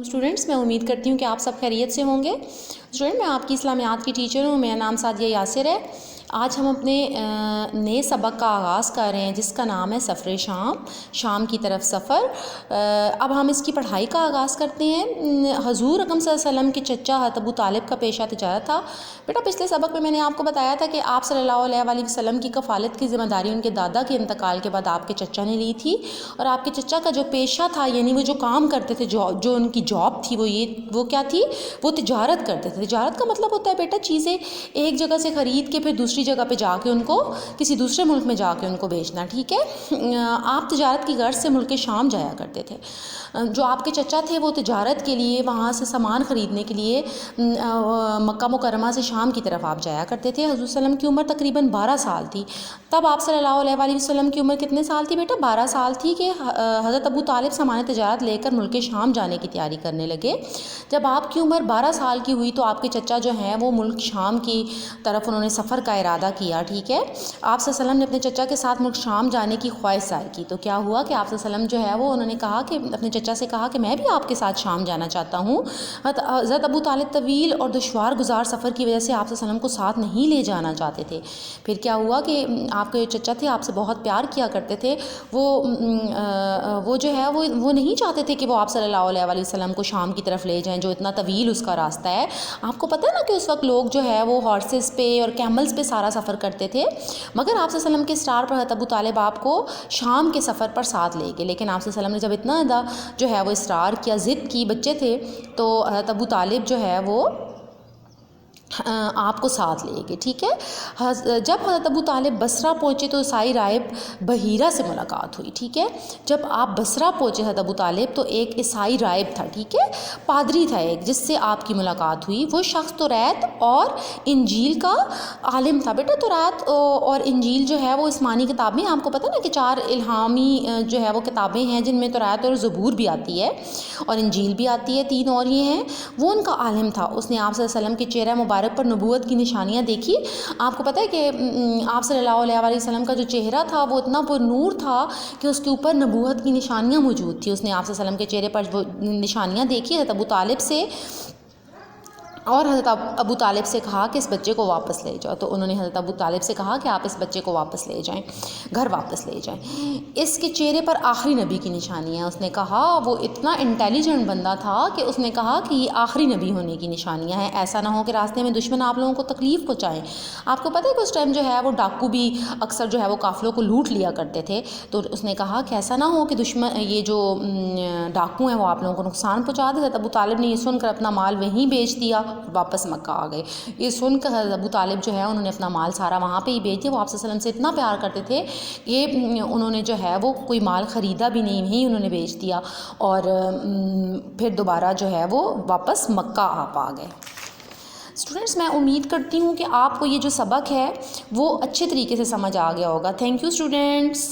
Students, میں امید کرتی ہوں کہ آپ سب خیریت سے ہوں گے۔ اسٹوڈنٹ، میں آپ کی اسلامیات کی ٹیچر ہوں، میرا نام سعدیہ یاسر ہے۔ آج ہم اپنے نئے سبق کا آغاز کر رہے ہیں جس کا نام ہے سفر شام، شام کی طرف سفر۔ اب ہم اس کی پڑھائی کا آغاز کرتے ہیں۔ حضور اکرم صلی اللہ علیہ وسلم کے چچا حضرت ابو طالب کا پیشہ تجارت تھا۔ بیٹا پچھلے سبق میں نے آپ کو بتایا تھا کہ آپ صلی اللہ علیہ وآلہ وسلم کی کفالت کی ذمہ داری ان کے دادا کے انتقال کے بعد آپ کے چچا نے لی تھی، اور آپ کے چچا کا جو پیشہ تھا، یعنی وہ جو کام کرتے تھے، جو ان کی جاب تھی، وہ کیا تھی؟ وہ تجارت کرتے تھے۔ تجارت کا مطلب ہوتا ہے بیٹا چیزیں ایک جگہ سے خرید کے پھر دوسری جگہ پہ جا کے ان کو کسی دوسرے ملک میں جا کے ان کو بیچنا، ٹھیک ہے؟ آپ تجارت کی غرض سے ملک شام جایا کرتے تھے۔ جو آپ کے چچا تھے وہ تجارت کے لیے وہاں سے سامان خریدنے کے لیے مکہ مکرمہ سے شام کی طرف آپ جایا کرتے تھے۔ حضور صلی اللہ علیہ وسلم کی عمر تقریباً 12 سال تھی۔ تب آپ صلی اللہ علیہ وآلہ وسلم کی عمر کتنے سال تھی بیٹا؟ 12 سال تھی کہ حضرت ابو طالب سامان تجارت لے کر ملک شام جانے کی تیاری کرنے لگے۔ جب آپ کی عمر 12 سال کی ہوئی تو آپ کے چچا جو ہیں وہ ملک شام کی طرف انہوں نے سفر کا ارادہ کیا، ٹھیک ہے؟ آپ صلی اللہ علیہ وسلم نے اپنے چچا کے ساتھ ملک شام جانے کی خواہش ظاہر کی، تو کیا ہوا کہ آپ صلی اللہ علیہ وسلم جو ہے وہ انہوں نے کہا کہ اپنے چچا سے کہا کہ میں بھی آپ کے ساتھ شام جانا چاہتا ہوں۔ حضرت ابو طالب طویل اور دشوار گزار سفر کی وجہ سے آپ صلی اللہ علیہ وسلم کو ساتھ نہیں لے جانا چاہتے تھے۔ پھر کیا ہوا کہ آپ کے چچا تھے آپ سے بہت پیار کیا کرتے تھے، وہ جو ہے وہ نہیں چاہتے تھے کہ وہ آپ صلی اللہ علیہ وآلہ وسلم کو شام کی طرف لے جائیں، جو اتنا طویل اس کا راستہ ہے۔ آپ کو پتہ ہے نا کہ اس وقت لوگ جو ہے وہ ہارسز پہ اور کیملز پہ سارا سفر کرتے تھے، مگر آپ صلی اللہ علیہ وسلم کے اسٹار پر حضرت ابو طالب آپ کو شام کے سفر پر ساتھ لے گئے۔ لیکن آپ صلی اللہ علیہ وسلم نے جب اتنا زیادہ جو ہے وہ اصرار کیا، ضد کی، بچے تھے، تو حضرت ابو طالب جو ہے وہ آپ کو ساتھ لے گئے، ٹھیک ہے؟ جب حضرت ابو طالب بصرہ پہنچے تو عیسائی راہب بحیرہ سے ملاقات ہوئی، ٹھیک ہے؟ جب آپ بصرہ پہنچے حضرت ابو طالب تو ایک عیسائی راہب تھا، ٹھیک ہے؟ پادری تھا ایک، جس سے آپ کی ملاقات ہوئی۔ وہ شخص توریت اور انجیل کا عالم تھا۔ بیٹا توریت اور انجیل جو ہے وہ آسمانی کتابیں، آپ کو پتہ نا کہ 4 الہامی جو ہے وہ کتابیں ہیں جن میں توریت اور زبور بھی آتی ہے اور انجیل بھی آتی ہے، 3 اور یہ ہیں۔ وہ ان کا عالم تھا۔ اس نے آپ صلی اللہ علیہ وسلم کے چہرہ مبارک پر نبوت کی نشانیاں دیکھی۔ آپ کو پتہ ہے کہ آپ صلی اللہ علیہ وآلہ وسلم کا جو چہرہ تھا وہ اتنا پر نور تھا کہ اس کے اوپر نبوت کی نشانیاں موجود تھی۔ اس نے آپ صلی اللہ علیہ وسلم کے چہرے پر وہ نشانیاں دیکھی، حضرت ابو طالب سے اور حضرت ابو طالب سے کہا کہ اس بچے کو واپس لے جاؤ۔ تو انہوں نے حضرت ابو طالب سے کہا کہ آپ اس بچے کو واپس لے جائیں، گھر واپس لے جائیں۔ اس کے چہرے پر آخری نبی کی نشانی ہے۔ اس نے کہا، وہ اتنا انٹیلیجنٹ بندہ تھا کہ اس نے کہا کہ یہ آخری نبی ہونے کی نشانیاں ہیں، ایسا نہ ہو کہ راستے میں دشمن آپ لوگوں کو تکلیف پہنچائیں۔ آپ کو پتہ ہے کہ اس ٹائم جو ہے وہ ڈاکو بھی اکثر جو ہے وہ قافلوں کو لوٹ لیا کرتے تھے، تو اس نے کہا کہ ایسا نہ ہو کہ دشمن یہ جو ڈاکو ہیں وہ آپ لوگوں کو نقصان پہنچا دے۔ حضرت ابو طالب نے یہ سن کر اپنا مال وہیں بیچ دیا، واپس مکہ آ گئے۔ یہ سن کر حضرت ابو طالب جو ہے انہوں نے اپنا مال سارا وہاں پہ ہی بیچ دیا۔ وہ آپ صلی اللہ علیہ وسلم سے اتنا پیار کرتے تھے کہ انہوں نے جو ہے وہ کوئی مال خریدا بھی نہیں، وہیں انہوں نے بیچ دیا، اور پھر دوبارہ جو ہے وہ واپس مکہ آپ آ گئے۔ اسٹوڈنٹس، میں امید کرتی ہوں کہ آپ کو یہ جو سبق ہے وہ اچھے طریقے سے سمجھ آ گیا ہوگا۔ Thank you students.